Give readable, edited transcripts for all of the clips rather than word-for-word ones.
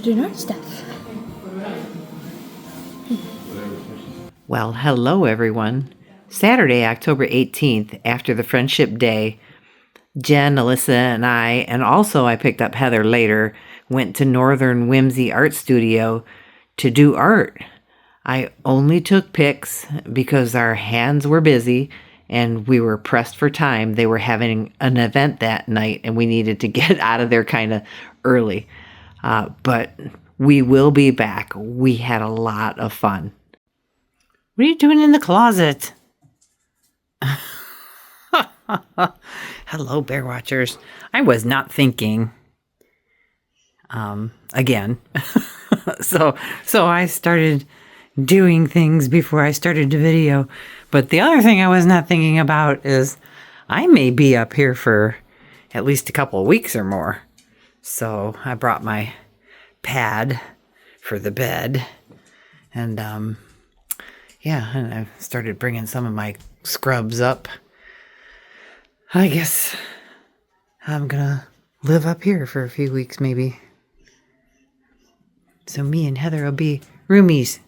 doing our stuff. Well, hello everyone. Saturday, October 18th, after the Friendship Day, Jen, Alyssa, and I picked up Heather later, went to Northern Whimsy Art Studio to do art. I only took pics because our hands were busy and we were pressed for time. They were having an event that night and we needed to get out of there kind of early. But we will be back. We had a lot of fun. What are you doing in the closet? Hello, bear watchers. I was not thinking. Again. So I started doing things before I started the video. But the other thing I was not thinking about is I may be up here for at least a couple of weeks or more. So I brought my pad for the bed. And, yeah, and I started bringing some of my scrubs up. I guess I'm gonna live up here for a few weeks, maybe. So me and Heather will be roomies.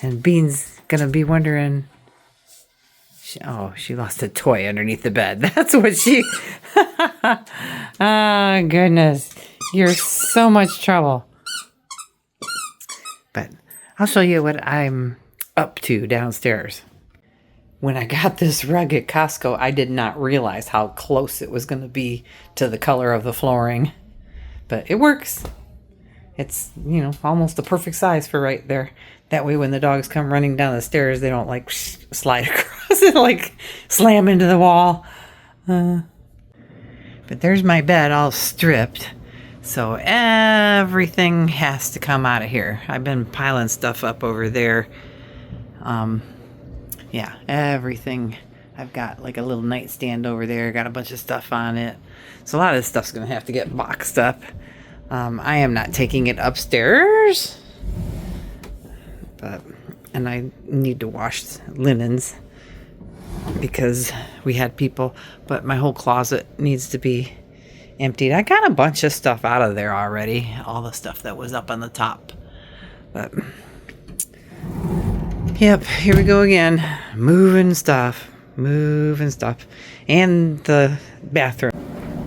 And Bean's gonna be wondering... she lost a toy underneath the bed. That's what she... Oh, goodness. You're so much trouble. But I'll show you what I'm up to downstairs. When I got this rug at Costco, I did not realize how close it was going to be to the color of the flooring. But it works. It's, almost the perfect size for right there. That way when the dogs come running down the stairs, they don't slide across and slam into the wall. But there's my bed all stripped. So everything has to come out of here. I've been piling stuff up over there. Yeah, everything. I've got a little nightstand over there. Got a bunch of stuff on it. So a lot of this stuff's going to have to get boxed up. I am not taking it upstairs. And I need to wash linens because we had people. But my whole closet needs to be emptied. I got a bunch of stuff out of there already. All the stuff that was up on the top. But... yep, here we go again. Moving stuff. And the bathroom.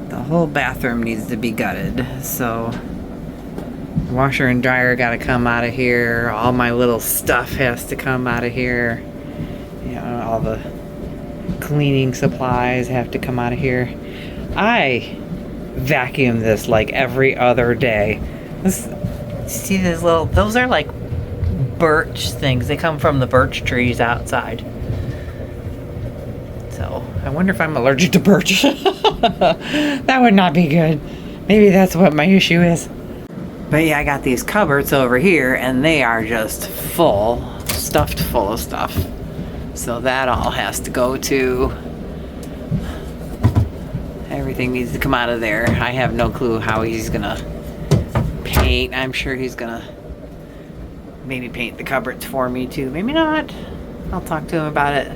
The whole bathroom needs to be gutted. So, washer and dryer got to come out of here. All my little stuff has to come out of here. All the cleaning supplies have to come out of here. I vacuum this every other day. See these little... those are birch things. They come from the birch trees outside. So I wonder if I'm allergic to birch. That would not be good. Maybe that's what my issue is. But yeah, I got these cupboards over here and they are just stuffed full of stuff. So that all has to go too. Everything needs to come out of there. I have no clue how he's gonna paint. I'm sure he's gonna maybe paint the cupboards for me too. Maybe not. I'll talk to him about it.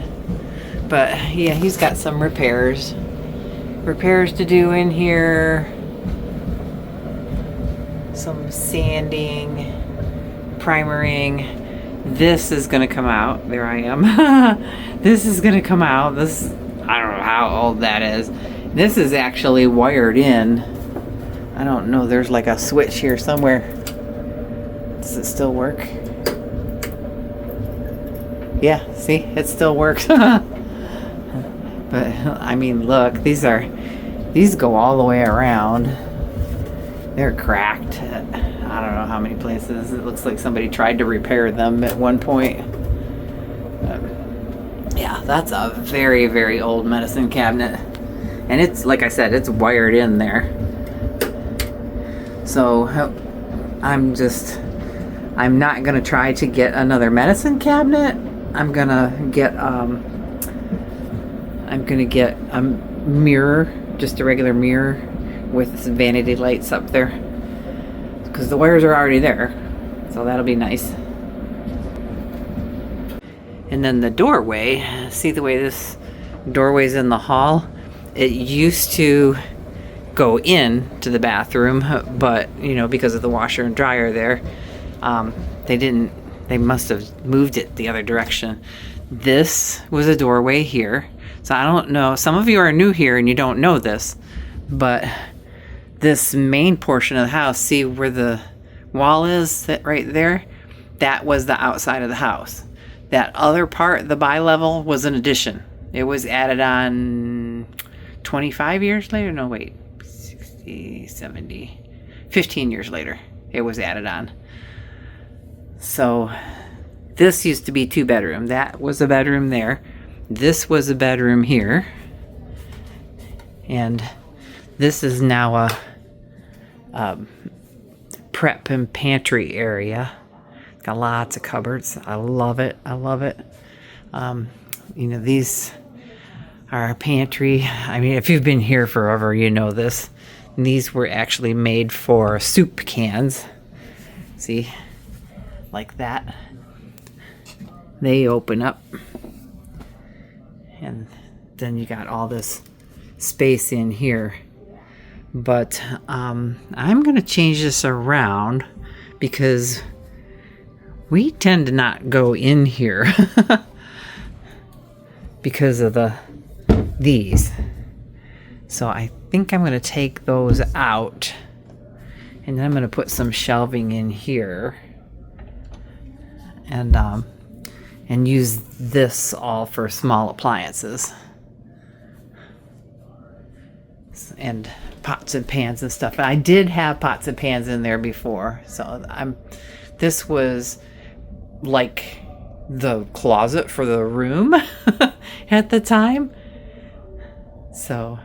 But yeah, he's got some repairs to do in here. Some sanding, primering. This is gonna come out. There I am. This is gonna come out. I don't know how old that is. This is actually wired in. I don't know. There's a switch here somewhere. Does it still work? Yeah, see, it still works. But I mean, look, these go all the way around. They're cracked at I don't know how many places. It looks like somebody tried to repair them at one point. Yeah, that's a very, very old medicine cabinet. And it's, like I said, it's wired in there. So I'm not going to try to get another medicine cabinet. I'm going to get a mirror, just a regular mirror with some vanity lights up there. Because the wires are already there. So that'll be nice. And then the doorway, see the way this doorway's in the hall? It used to go in to the bathroom, but because of the washer and dryer there, they must have moved it the other direction. This was a doorway here. So I don't know, some of you are new here and you don't know this, but this main portion of the house, see where the wall is, that right there? That was the outside of the house. That other part, the bi-level, was an addition. It was added on 25 years later? No, wait. 60, 70, 15 years later, it was added on. So this used to be 2-bedroom. That was a bedroom there. This was a bedroom here. And this is now a prep and pantry area. Got lots of cupboards. I love it. I love it. These are a pantry. I mean, if you've been here forever, you know this. And these were actually made for soup cans. See? Like that. They open up. And then you got all this space in here. But I'm going to change this around because we tend to not go in here because of these. So I think I'm going to take those out, and then I'm going to put some shelving in here, and use this all for small appliances and pots and pans and stuff. I did have pots and pans in there before, so this was like the closet for the room at the time. So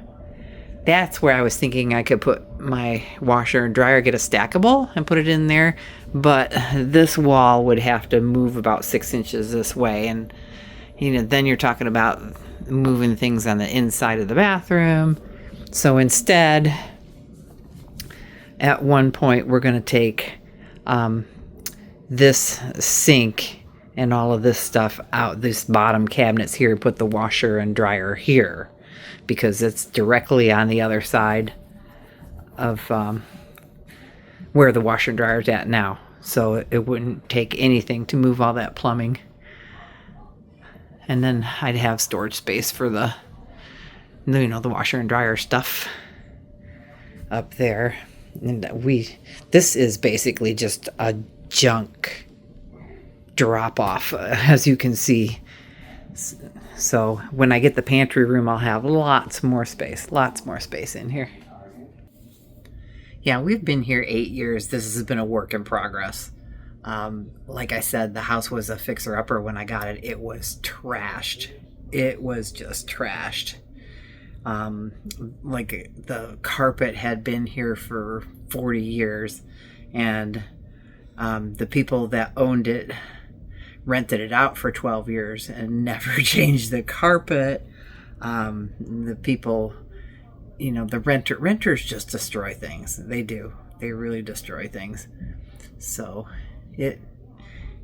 that's where I was thinking I could put my washer and dryer, get a stackable and put it in there. But this wall would have to move about 6 inches this way. And, then you're talking about moving things on the inside of the bathroom. So instead, at one point, we're going to take this sink and all of this stuff out, these bottom cabinets here, put the washer and dryer here, because it's directly on the other side of where the washer and dryer is at now. So it wouldn't take anything to move all that plumbing. And then I'd have storage space for the washer and dryer stuff up there. And this is basically just a junk drop off, as you can see. So when I get the pantry room, I'll have lots more space in here. Yeah, we've been here 8 years. This has been a work in progress. Like I said, the house was a fixer-upper when I got it. It was trashed. It was just trashed. Like the carpet had been here for 40 years, and the people that owned it rented it out for 12 years and never changed the carpet. The people, the renters just destroy things. They do. They really destroy things. So it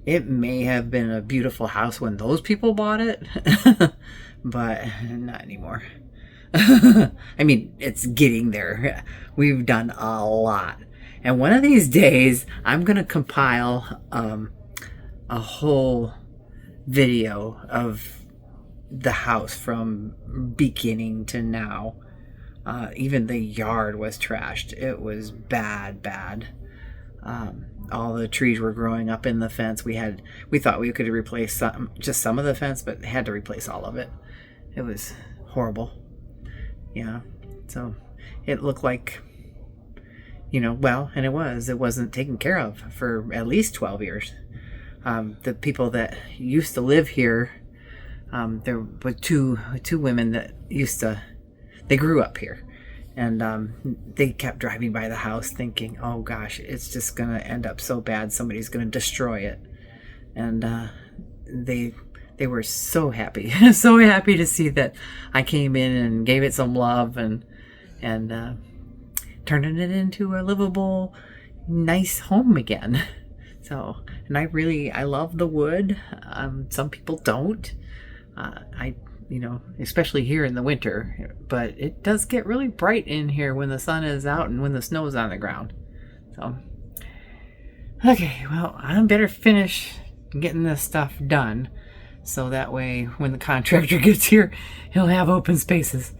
may have been a beautiful house when those people bought it, but not anymore. I mean, it's getting there. We've done a lot. And one of these days, I'm going to compile a whole video of the house from beginning to now. Even the yard was trashed. It was bad. All the trees were growing up in the fence. We thought we could replace just some of the fence, but had to replace all of it. It was horrible. Yeah. So it looked like, and it wasn't taken care of for at least 12 years. The people that used to live here, there were two women that they grew up here, and they kept driving by the house thinking, oh gosh, it's just going to end up so bad, somebody's going to destroy it. And they were so happy, so happy to see that I came in and gave it some love and turning it into a livable, nice home again. So, and I love the wood. Some people don't. I you know, especially here in the winter. But it does get really bright in here when the sun is out and when the snow is on the ground. So, okay, well, I better finish getting this stuff done. So that way, when the contractor gets here, he'll have open spaces.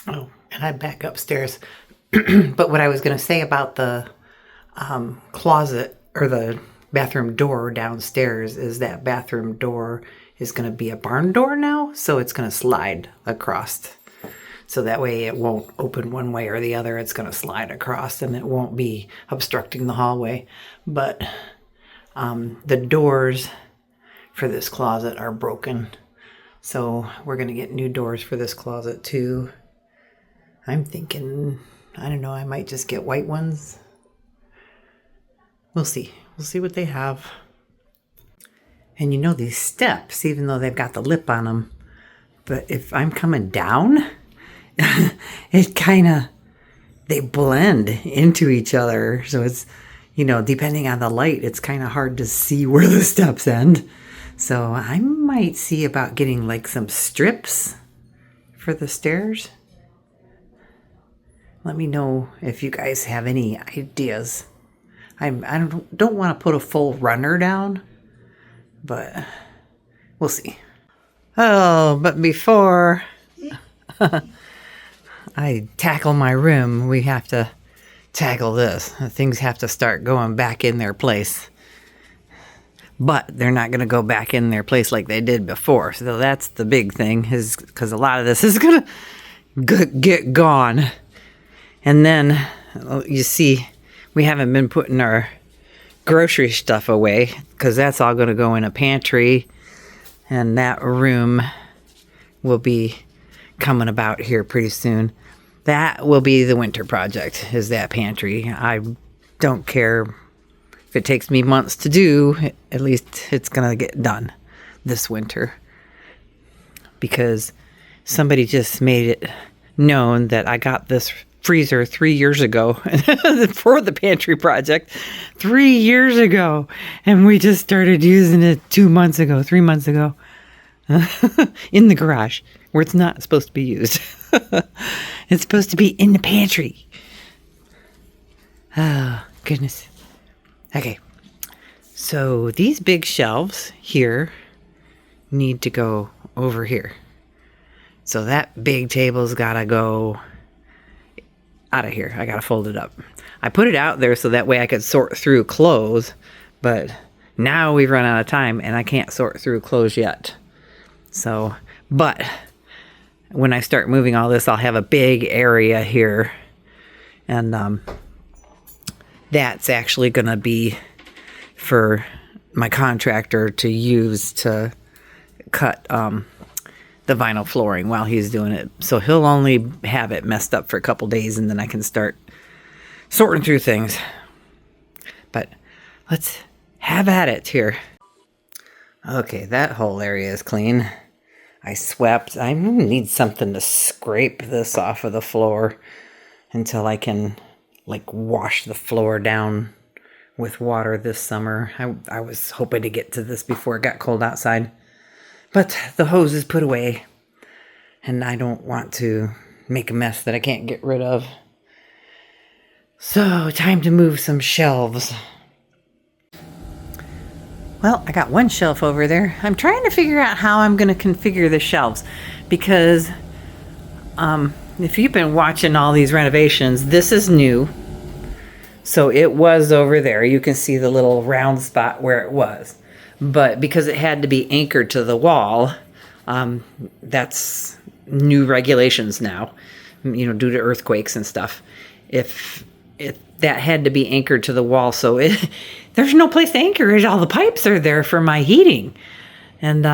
Oh, and I'm back upstairs. But what I was going to say about the closet or the bathroom door downstairs is that bathroom door is going to be a barn door now. So it's going to slide across. So that way it won't open one way or the other. It's going to slide across and it won't be obstructing the hallway. But the doors for this closet are broken. So we're going to get new doors for this closet too. I'm thinking, I don't know, I might just get white ones. We'll see. We'll see what they have. And you know, these steps, even though they've got the lip on them, but if I'm coming down, it kind of, they blend into each other. So it's, you know, depending on the light, it's kind of hard to see where the steps end. So I might see about getting like some strips for the stairs. Let me know if you guys have any ideas. I don't want to put a full runner down, but we'll see. Oh, but before I tackle my room, we have to tackle this. Things have to start going back in their place. But they're not going to go back in their place like they did before. So that's the big thing, is because a lot of this is going to get gone. And then, you see, we haven't been putting our grocery stuff away because that's all going to go in a pantry. And that room will be coming about here pretty soon. That will be the winter project, is that pantry. I don't care if it takes me months to do, at least it's going to get done this winter. Because somebody just made it known that I got this freezer 3 years ago for the pantry project 3 years ago, and we just started using it 3 months ago in the garage where it's not supposed to be used. It's supposed to be in the pantry. Oh goodness. Okay, so these big shelves here need to go over here. So that big table's gotta go out of here. I gotta fold it up. I put it out there so that way I could sort through clothes, but now we've run out of time and I can't sort through clothes yet. So, but when I start moving all this, I'll have a big area here, and that's actually gonna be for my contractor to use to cut the vinyl flooring while he's doing it. So he'll only have it messed up for a couple days and then I can start sorting through things. But let's have at it here. Okay, that whole area is clean. I swept. I need something to scrape this off of the floor until I can like wash the floor down with water this summer. I was hoping to get to this before it got cold outside. But the hose is put away, and I don't want to make a mess that I can't get rid of. So, time to move some shelves. Well, I got one shelf over there. I'm trying to figure out how I'm going to configure the shelves, because if you've been watching all these renovations, this is new. So it was over there. You can see the little round spot where it was. But because it had to be anchored to the wall, that's new regulations now, you know, due to earthquakes and stuff. If that had to be anchored to the wall, so there's no place to anchor it. All the pipes are there for my heating. And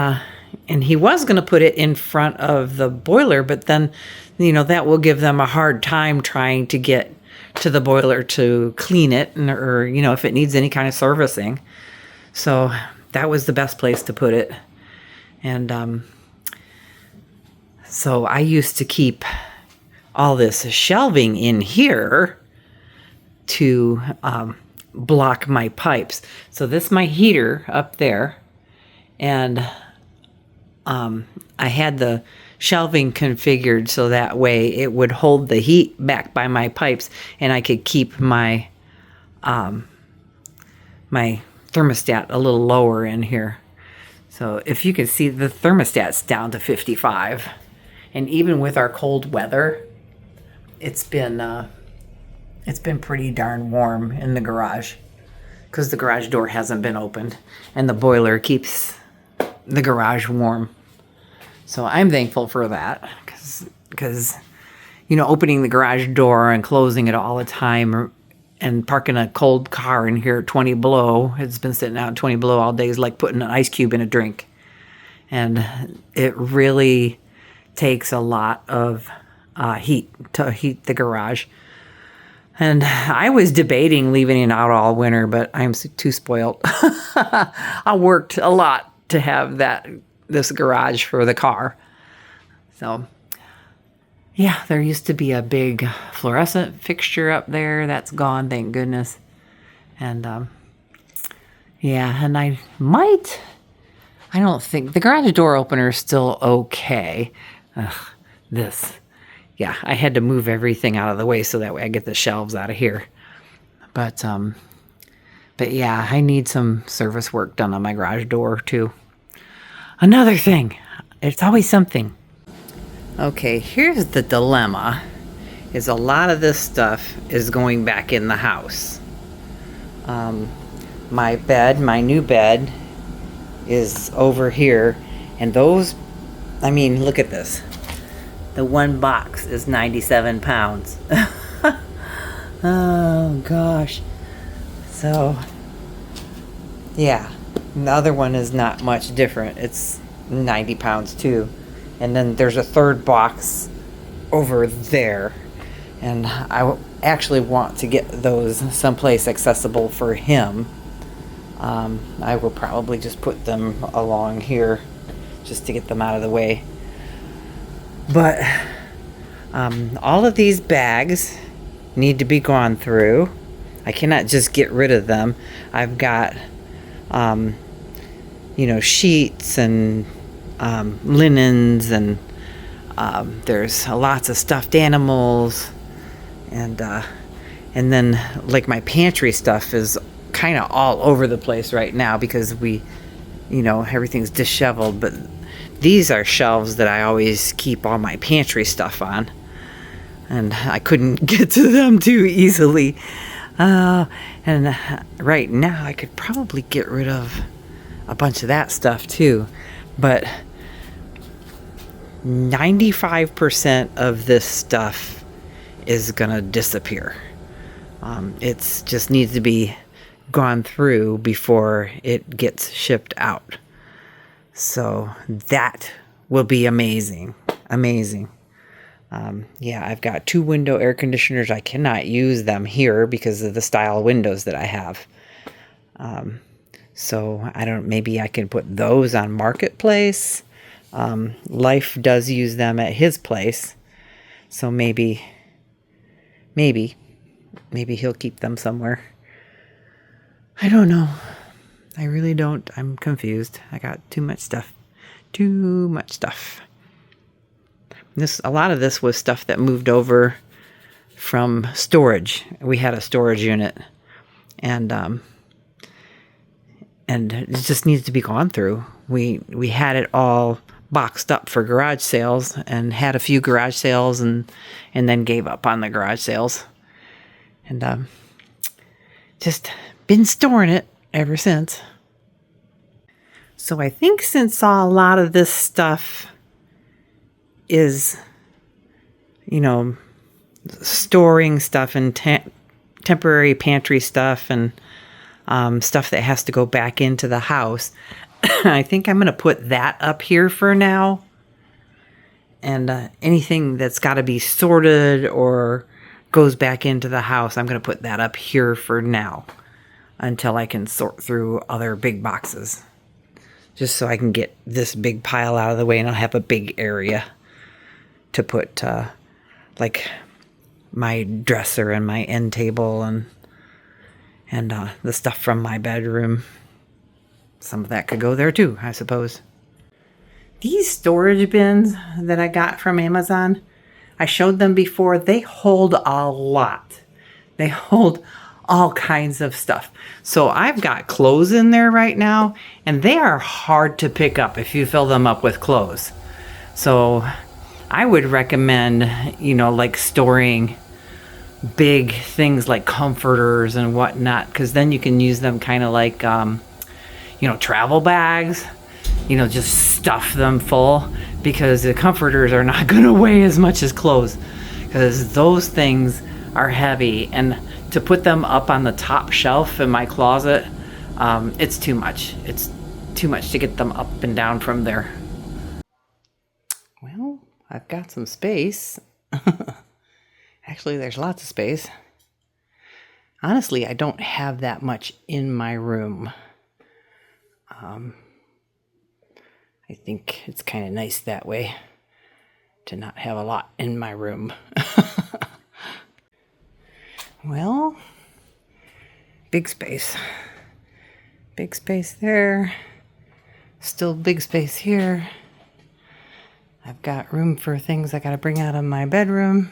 he was going to put it in front of the boiler, but then, you know, that will give them a hard time trying to get to the boiler to clean it, or, you know, if it needs any kind of servicing. So that was the best place to put it. And so I used to keep all this shelving in here to block my pipes. So this is my heater up there, and I had the shelving configured so that way it would hold the heat back by my pipes, and I could keep my my thermostat a little lower in here. So if you can see, the thermostat's down to 55, and even with our cold weather, it's been pretty darn warm in the garage because the garage door hasn't been opened, and the boiler keeps the garage warm. So I'm thankful for that because opening the garage door and closing it all the time and parking a cold car in here at 20 below, it's been sitting out at 20 below all day, is like putting an ice cube in a drink. And it really takes a lot of heat to heat the garage. And I was debating leaving it out all winter, but I'm too spoiled. I worked a lot to have this garage for the car. So yeah, there used to be a big fluorescent fixture up there. That's gone, thank goodness. And yeah, and I don't think the garage door opener is still okay. Yeah, I had to move everything out of the way so that way I get the shelves out of here. But yeah, I need some service work done on my garage door too. Another thing, it's always something. Okay, here's the dilemma, is a lot of this stuff is going back in the house. My new bed is over here, and look at this. The one box is 97 pounds. Oh gosh. So, yeah, the other one is not much different. It's 90 pounds too. And then there's a third box over there. And I actually want to get those someplace accessible for him. I will probably just put them along here just to get them out of the way. But all of these bags need to be gone through. I cannot just get rid of them. I've got, sheets and linens, and there's lots of stuffed animals, and then like my pantry stuff is kind of all over the place right now because everything's disheveled. But these are shelves that I always keep all my pantry stuff on, and I couldn't get to them too easily. And right now I could probably get rid of a bunch of that stuff too, but 95% of this stuff is gonna disappear. It just needs to be gone through before it gets shipped out. So that will be amazing. Yeah, I've got 2 window air conditioners. I cannot use them here because of the style windows that I have. So maybe I can put those on Marketplace. Life does use them at his place. So maybe he'll keep them somewhere. I don't know. I really don't. I'm confused. I got too much stuff. A lot of this was stuff that moved over from storage. We had a storage unit, and it just needs to be gone through. We had it all boxed up for garage sales, and had a few garage sales, and then gave up on the garage sales, and just been storing it ever since. So I think since a lot of this stuff is, storing stuff and temporary pantry stuff and stuff that has to go back into the house, I think I'm going to put that up here for now. And anything that's got to be sorted or goes back into the house, I'm going to put that up here for now until I can sort through other big boxes. Just so I can get this big pile out of the way, and I'll have a big area to put like my dresser and my end table and the stuff from my bedroom. Some of that could go there too, I suppose. These storage bins that I got from Amazon, I showed them before, they hold a lot. They hold all kinds of stuff. So I've got clothes in there right now, and they are hard to pick up if you fill them up with clothes. So I would recommend, like storing big things like comforters and whatnot, because then you can use them kind of like, travel bags, just stuff them full, because the comforters are not going to weigh as much as clothes, because those things are heavy. And to put them up on the top shelf in my closet, it's too much. It's too much to get them up and down from there. Well, I've got some space. Actually, there's lots of space. Honestly, I don't have that much in my room. I think it's kind of nice that way to not have a lot in my room. Well, big space. Big space there. Still big space here. I've got room for things I got to bring out of my bedroom.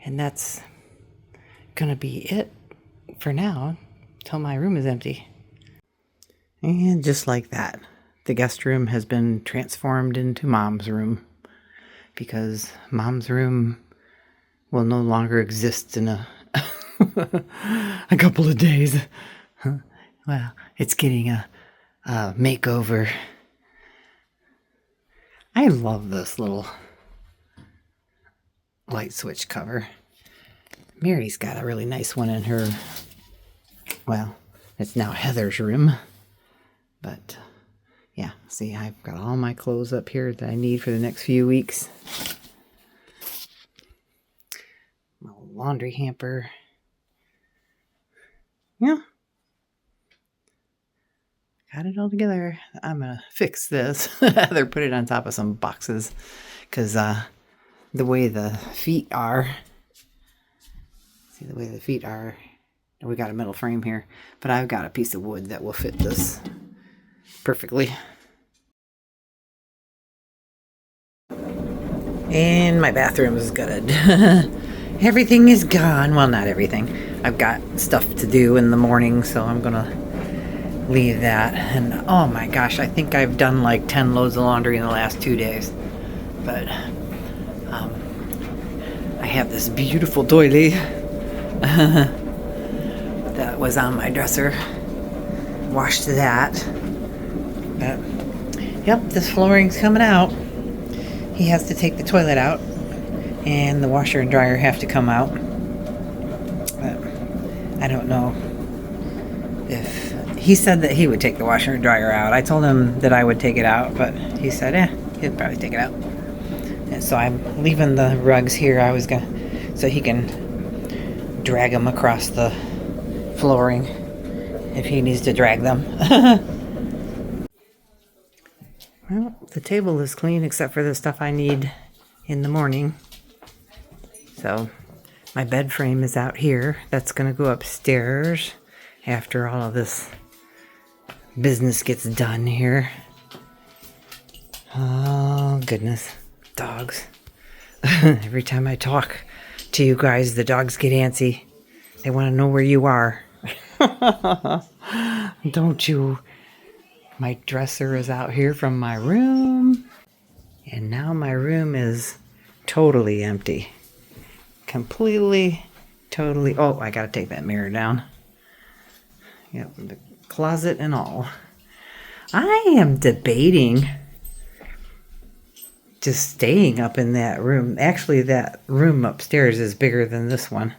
And that's gonna be it for now, till my room is empty. And just like that, the guest room has been transformed into Mom's room, because Mom's room will no longer exist in a a couple of days. Well, it's getting a makeover. I love this little light switch cover. Mary's got a really nice one in her, well, it's now Heather's room. But yeah, see, I've got all my clothes up here that I need for the next few weeks. My laundry hamper. Yeah. Got it all together. I'm gonna fix this. Heather put it on top of some boxes, because the way the feet are, we got a metal frame here, but I've got a piece of wood that will fit this perfectly. And my bathroom is good. Everything is gone. Well, not everything. I've got stuff to do in the morning, so I'm gonna leave that. And oh my gosh, I think I've done like 10 loads of laundry in the last 2 days. But I have this beautiful doily that was on my dresser. Washed that. But yep, this flooring's coming out. He has to take the toilet out, and the washer and dryer have to come out. But I don't know if he said that he would take the washer and dryer out. I told him that I would take it out, but he said, he'd probably take it out. And so I'm leaving the rugs here. So he can drag them across the flooring if he needs to drag them. Well, the table is clean except for the stuff I need in the morning. So my bed frame is out here. That's going to go upstairs after all of this business gets done here. Oh, goodness. Dogs. Every time I talk to you guys, the dogs get antsy. They want to know where you are. Don't you? My dresser is out here from my room. And now my room is totally empty. Completely, totally. Oh, I got to take that mirror down. Yep, the closet and all. I am debating just staying up in that room. Actually, that room upstairs is bigger than this one.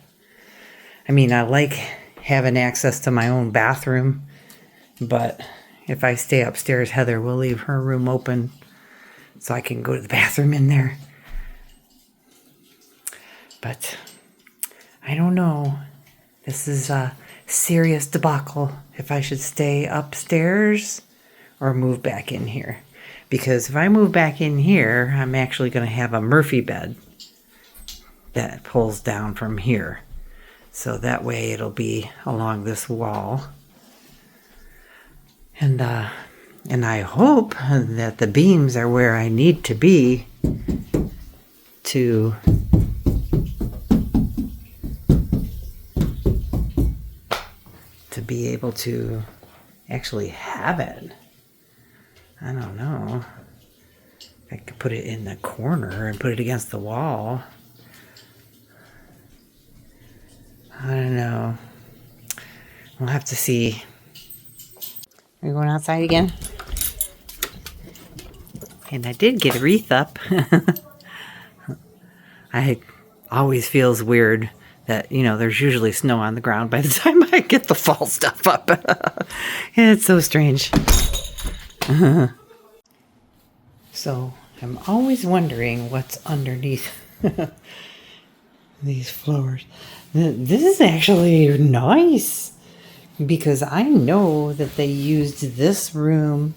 I mean, I like having access to my own bathroom, but if I stay upstairs, Heather will leave her room open so I can go to the bathroom in there. But I don't know. This is a serious debacle if I should stay upstairs or move back in here. Because if I move back in here, I'm actually going to have a Murphy bed that pulls down from here. So that way it'll be along this wall. And And I hope that the beams are where I need to be to be able to actually have it. I don't know. I could put it in the corner and put it against the wall. I don't know. We'll have to see. Are you going outside again? And I did get a wreath up. I always feels weird that, you know, there's usually snow on the ground by the time I get the fall stuff up. It's so strange. So I'm always wondering what's underneath these floors. This is actually nice because I know that they used this room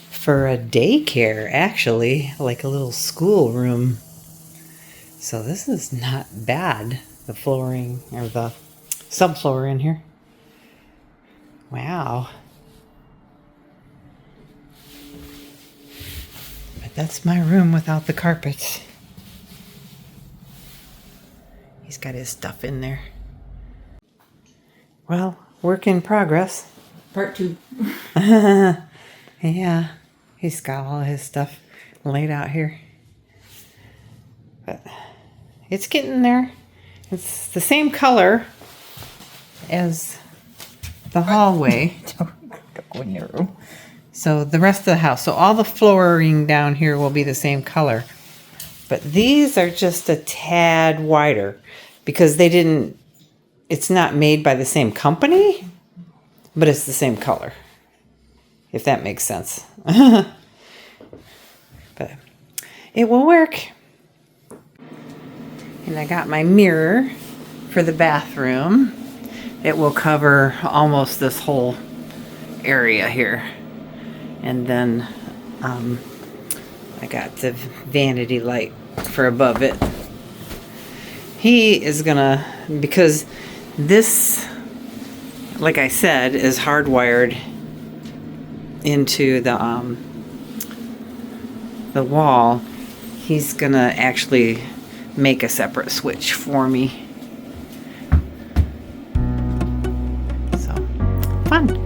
for a daycare, actually, like a little school room. So this is not bad, the flooring or the subfloor in here. Wow. But that's my room without the carpets. He's got his stuff in there. Well, work in progress. Part 2. Yeah, he's got all his stuff laid out here. But it's getting there. It's the same color as the hallway. Don't go in your room. So the rest of the house. So all the flooring down here will be the same color. But these are just a tad wider because they didn't, it's not made by the same company, but it's the same color. If that makes sense. But it will work. And I got my mirror for the bathroom. It will cover almost this whole area here. And then I got the vanity light for above it. He is gonna, because this, like I said, is hardwired into the wall. He's gonna actually make a separate switch for me. So, fun.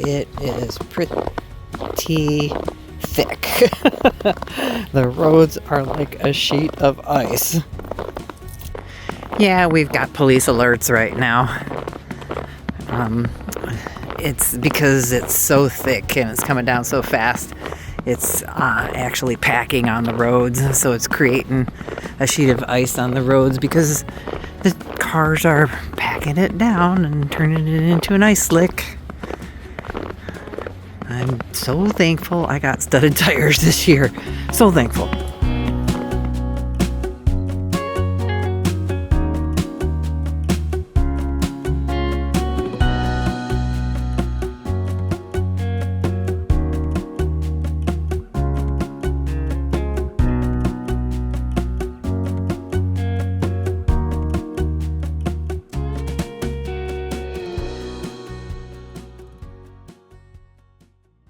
It is pretty thick. The roads are like a sheet of ice. Yeah, we've got police alerts right now. It's because it's so thick and it's coming down so fast. It's actually packing on the roads, so it's creating a sheet of ice on the roads because the cars are packing it down and turning it into an ice slick. I'm so thankful I got studded tires this year. So thankful.